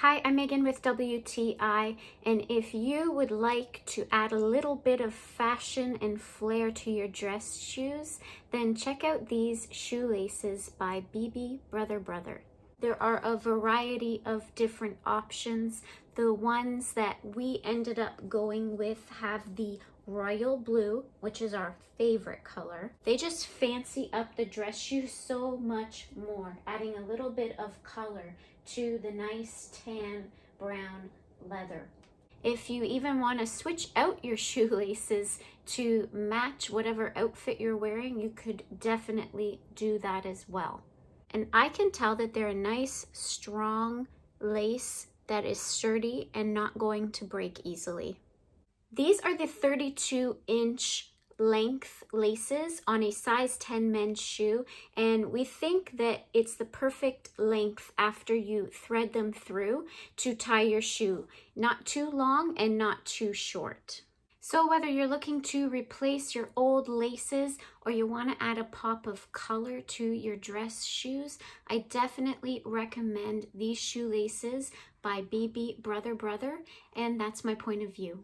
Hi, I'm Megan with WTI, and if you would like to add a little bit of fashion and flair to your dress shoes, then check out these shoelaces by BB Brother. There are a variety of different options. The ones that we ended up going with have the royal blue, which is our favorite color. They just fancy up the dress shoe so much more, adding a little bit of color to the nice tan brown leather. If you even want to switch out your shoelaces to match whatever outfit you're wearing, you could definitely do that as well. And I can tell that they're a nice, strong lace that is sturdy and not going to break easily. These are the 32-inch length laces on a size 10 men's shoe, and we think that it's the perfect length after you thread them through to tie your shoe. Not too long and not too short. So whether you're looking to replace your old laces or you want to add a pop of color to your dress shoes, I definitely recommend these shoelaces by BB Brother, and that's my point of view.